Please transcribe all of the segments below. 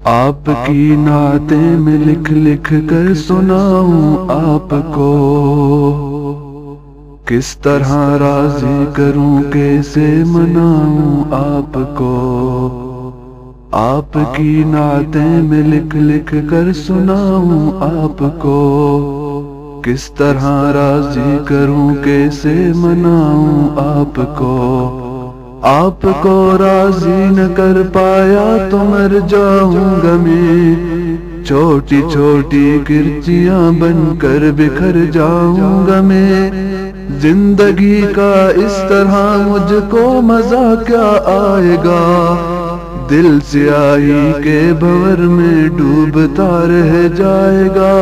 آپ کی نعتیں میں لکھ لکھ کر سناؤں آپ کو، کس طرح راضی کروں کیسے مناؤں آپ کو۔ آپ کی نعتیں میں لکھ لکھ کر سناؤں آپ کو، کس طرح راضی کروں کیسے مناؤں آپ کو۔ آپ کو راضی نہ کر پایا تو مر جاؤں گا میں، چھوٹی چھوٹی کرچیاں بن کر بکھر جاؤں گا میں۔ زندگی کا اس طرح مجھ کو مزہ کیا آئے گا، دل سیاہی کے بھور میں ڈوبتا رہ جائے گا۔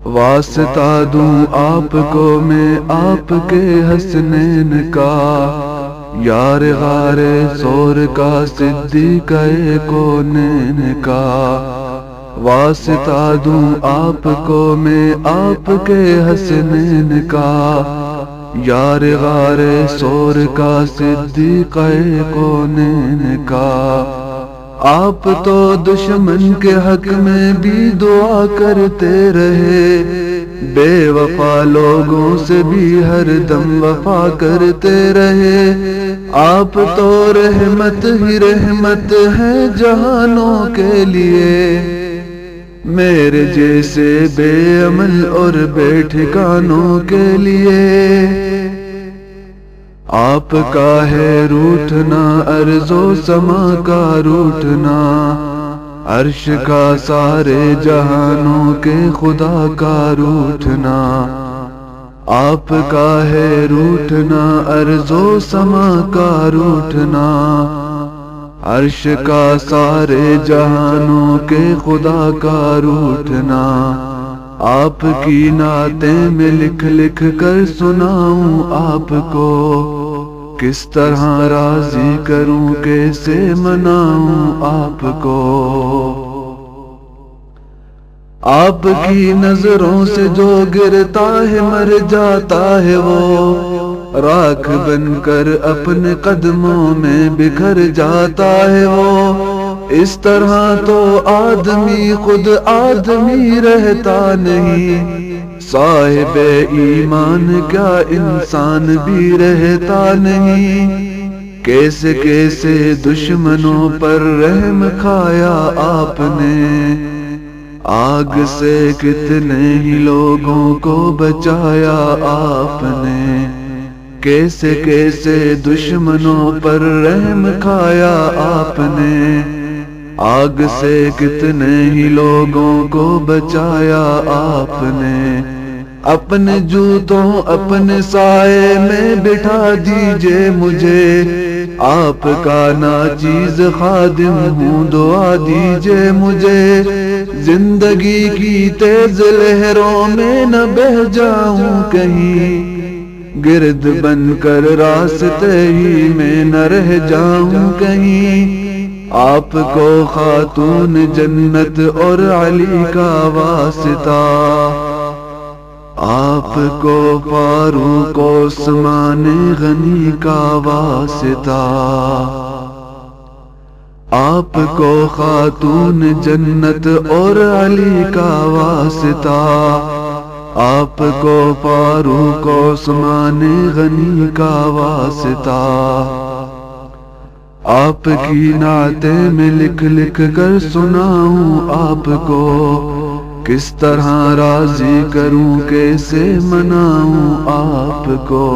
واسطہ دوں آپ کو میں آپ کے حسنین کا، یار غار سور کا صدیق کونین کا۔ واسطہ دوں آپ کو میں آپ کے حسنین کا، یار غار سور کا صدیق کونین کا۔ آپ تو دشمن کے حق میں بھی دعا کرتے رہے، بے وفا لوگوں سے بھی ہر دم وفا کرتے رہے۔ آپ تو رحمت ہی رحمت ہے جہانوں کے لیے، میرے جیسے بے عمل اور بے ٹھکانوں کے لیے۔ آپ کا ہے روٹھنا ارض و سما کا روٹھنا، عرش کا سارے جہانوں کے خدا کا روٹھنا۔ آپ کا ہے روٹھنا ارض و سما کا روٹھنا، عرش کا سارے جہانوں کے خدا کا روٹھنا۔ آپ کی نعتیں میں لکھ لکھ کر سناؤں آپ کو، کس طرح راضی کروں کیسے مناؤں آپ کو۔ آپ کی نظروں سے جو گرتا ہے مر جاتا ہے وہ، راکھ بن کر اپنے قدموں میں بکھر جاتا ہے وہ۔ اس طرح تو آدمی خود آدمی رہتا نہیں، صاحب ایمان کیا انسان بھی رہتا نہیں۔ کیسے کیسے دشمنوں پر رحم کھایا آپ نے، آگ سے کتنے ہی لوگوں کو بچایا آپ نے۔ کیسے کیسے دشمنوں پر رحم کھایا آپ نے، آگ سے کتنے ہی لوگوں کو بچایا آپ نے۔ اپنے جوتوں اپنے سائے میں بٹھا دیجئے مجھے، آپ کا ناچیز خادم ہوں دعا دیجئے مجھے۔ زندگی کی تیز لہروں میں نہ بہہ جاؤں کہیں، گرد بن کر راستے ہی میں نہ رہ جاؤں کہیں۔ آپ کو خاتون جنت اور علی کا واسطہ، آپ کو فاروق عثمان غنی کا واسطہ۔ آپ کو خاتون جنت اور علی کا واسطہ، آپ کو فاروق عثمان غنی کا واسطہ۔ آپ کی نعتیں میں لکھ لکھ کر سناؤں آپ کو، کس طرح راضی کروں کیسے مناؤں آپ کو۔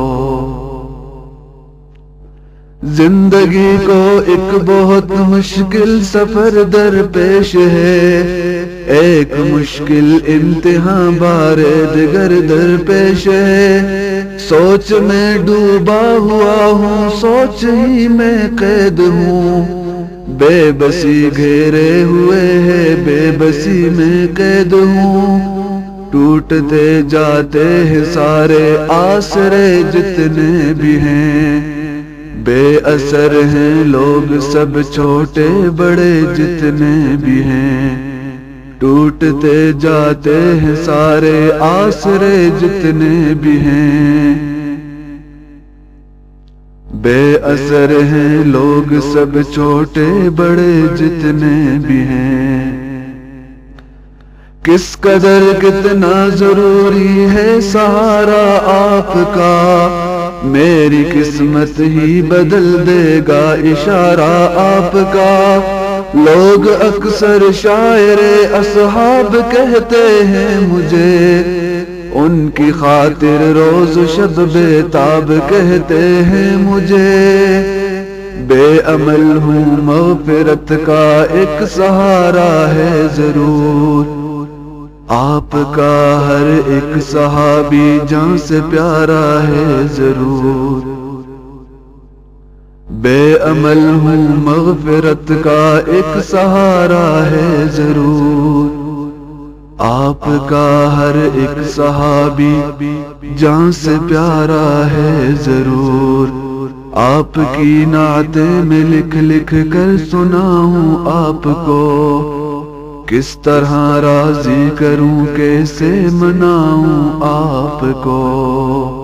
زندگی کو ایک بہت مشکل سفر درپیش ہے، ایک مشکل امتحان بارے دیگر درپیش ہے۔ سوچ میں ڈوبا ہوا ہوں، سوچ ہی میں قید ہوں، بے بسی گھیرے ہوئے ہے، بے بسی میں قید ہوں۔ ٹوٹتے جاتے ہیں سارے آسرے جتنے بھی ہیں، بے اثر ہیں لوگ سب چھوٹے بڑے جتنے بھی ہیں۔ ٹوٹتے جاتے ہیں سارے آسرے جتنے بھی ہیں، بے اثر ہیں لوگ سب چھوٹے بڑے جتنے بھی ہیں، کس قدر کتنا ضروری ہے سہارا آپ کا، میری قسمت ہی بدل دے گا اشارہ آپ کا۔ لوگ اکثر شاعر اصحاب کہتے ہیں مجھے، ان کی خاطر روز شب بے تاب کہتے ہیں مجھے۔ بے عمل ہوں مغفرت کا ایک سہارا ہے ضرور، آپ کا ہر ایک صحابی جان سے پیارا ہے ضرور۔ بے عمل ہوں مغفرت کا ایک سہارا ہے ضرور، آپ کا ہر ایک صحابی جان سے پیارا ہے ضرور۔ آپ کی نعتیں میں لکھ لکھ کر سناؤں آپ کو، کس طرح راضی کروں کیسے مناؤں آپ کو۔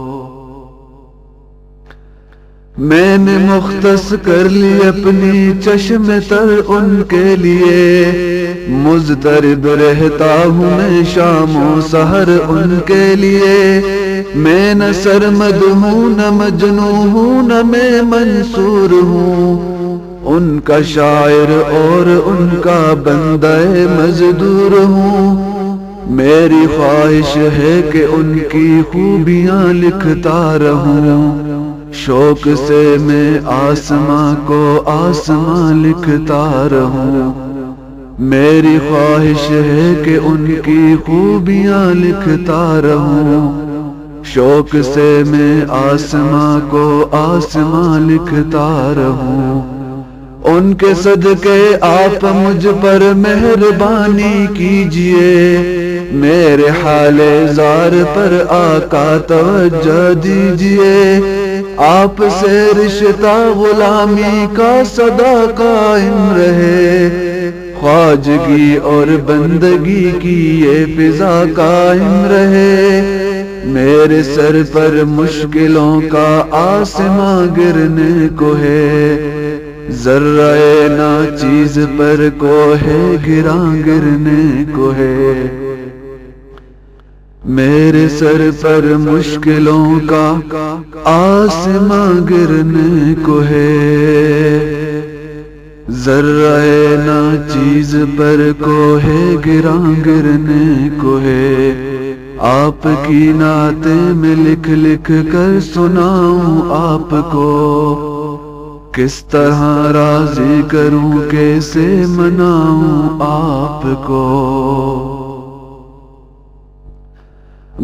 میں نے مختص کر لی اپنی چشم تر ان کے لیے، مضطرب رہتا ہوں میں شام و سحر ان کے لیے۔ میں نہ سرمد ہوں نہ مجنوں ہوں نہ میں منصور ہوں، ان کا شاعر اور ان کا بندہ مزدور ہوں۔ میری خواہش ہے کہ ان کی خوبیاں لکھتا رہوں، شوق سے میں آسماں کو آسماں لکھتا رہوں۔ میری خواہش ہے کہ ان کی خوبیاں لکھتا رہوں، شوق سے میں آسماں کو آسماں لکھتا رہوں۔ ان کے صدقے آپ مجھ پر مہربانی کیجئے، میرے حال زار پر آقا توجہ دیجئے۔ آپ سے رشتہ غلامی کا سدا قائم رہے، خواجگی اور بندگی کی یہ فضا قائم رہے۔ میرے سر پر مشکلوں کا آسماں گرنے کو ہے، ذرہ ناچیز پر کو ہے گراں گرنے کو ہے۔ میرے سر پر مشکلوں کا آسماں گرنے کو ہے، ذرہ ناچیز پر کو ہے گراں گرنے کو ہے۔ آپ کی نعتیں میں لکھ لکھ کر سناؤں آپ کو، کس طرح راضی کروں کیسے مناؤں آپ کو۔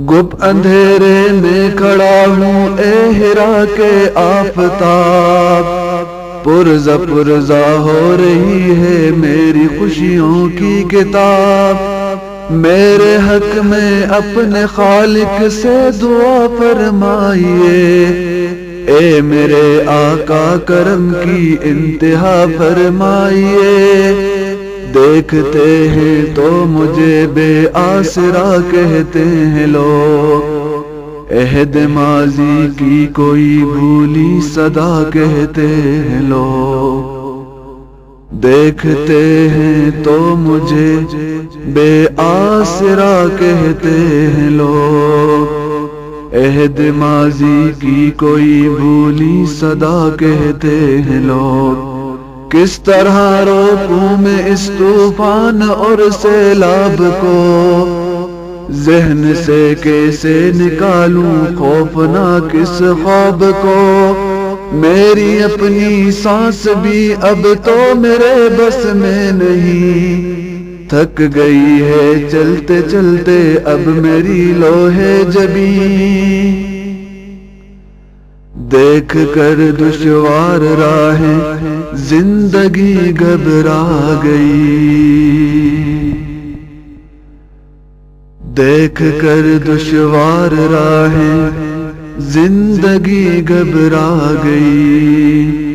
گپ اندھیرے میں کھڑا ہوں اے ہرا کے آفتاب، پرزہ پرزہ ہو رہی ہے میری خوشیوں کی کتاب۔ میرے حق میں اپنے خالق سے دعا فرمائیے، اے میرے آقا کرم کی انتہا فرمائیے۔ دیکھتے ہیں تو مجھے بے آسرا کہتے ہیں لوگ، عہد ماضی کی کوئی بھولی صدا کہتے ہیں لوگ۔ دیکھتے ہیں تو مجھے بے آسرا کہتے ہیں لوگ، عہد ماضی کی کوئی بھولی صدا کہتے ہیں لوگ۔ کس طرح روکوں میں اس طوفان اور سیلاب کو، ذہن سے کیسے نکالوں خوفناک اس خواب کو۔ میری اپنی سانس بھی اب تو میرے بس میں نہیں، تھک گئی ہے چلتے چلتے اب میری لوہے جبیں۔ دیکھ کر دشوار راہیں زندگی گھبرا گئی، دیکھ کر دشوار راہیں زندگی گھبرا گئی۔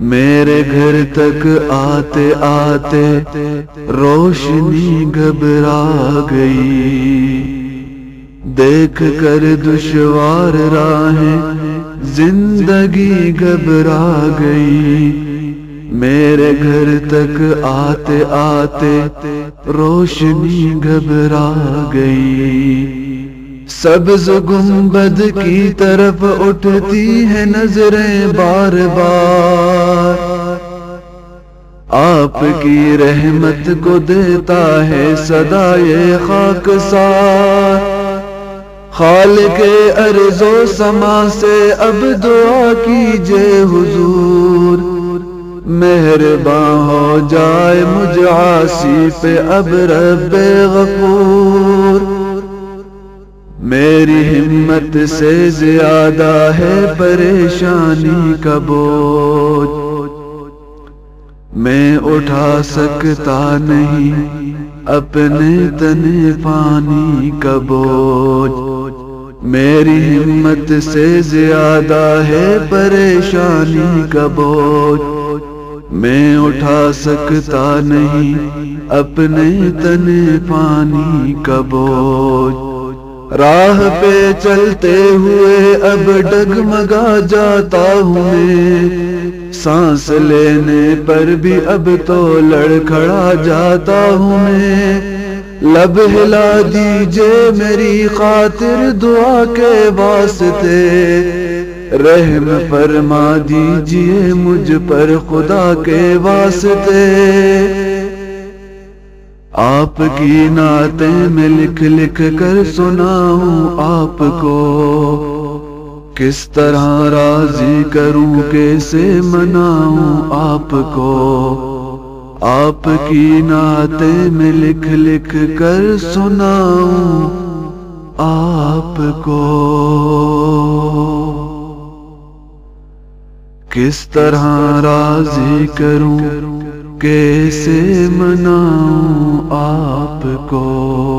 میرے گھر تک آتے آتے روشنی گھبرا گئی، دیکھ کر دشوار راہیں زندگی گھبرا گئی، میرے گھر تک آتے آتے روشنی گھبرا گئی۔ سبز گنبد کی طرف اٹھتی ہیں نظریں بار بار، آپ کی رحمت کو دیتا ہے صدائے خاکسار۔ خالق ارض و سما سے اب دعا کیجئے حضور، مہرباں ہو جائے مجھ عاصی پہ اب رب غفور۔ میری ہمت سے زیادہ ہے پریشانی کا بوجھ، میں اٹھا سکتا نہیں اپنے تنے پانی کا بوجھ۔ میری ہمت سے زیادہ ہے پریشانی کا بوجھ، میں اٹھا سکتا نہیں اپنے تنے پانی کا بوجھ۔ راہ پہ چلتے ہوئے اب ڈگمگا جاتا ہوں میں، سانس لینے پر بھی اب تو لڑکھڑا جاتا ہوں میں۔ لب ہلا دیجئے میری خاطر دعا کے واسطے، رحم فرما دیجئے مجھ پر خدا کے واسطے۔ آپ کی نعتیں میں لکھ لکھ کر سناؤں آپ کو، کس طرح راضی کروں کیسے مناؤں آپ کو۔ آپ کی نعتیں میں لکھ لکھ کر سناؤں آپ کو، کس طرح راضی کروں کیسے مناؤں آپ کو۔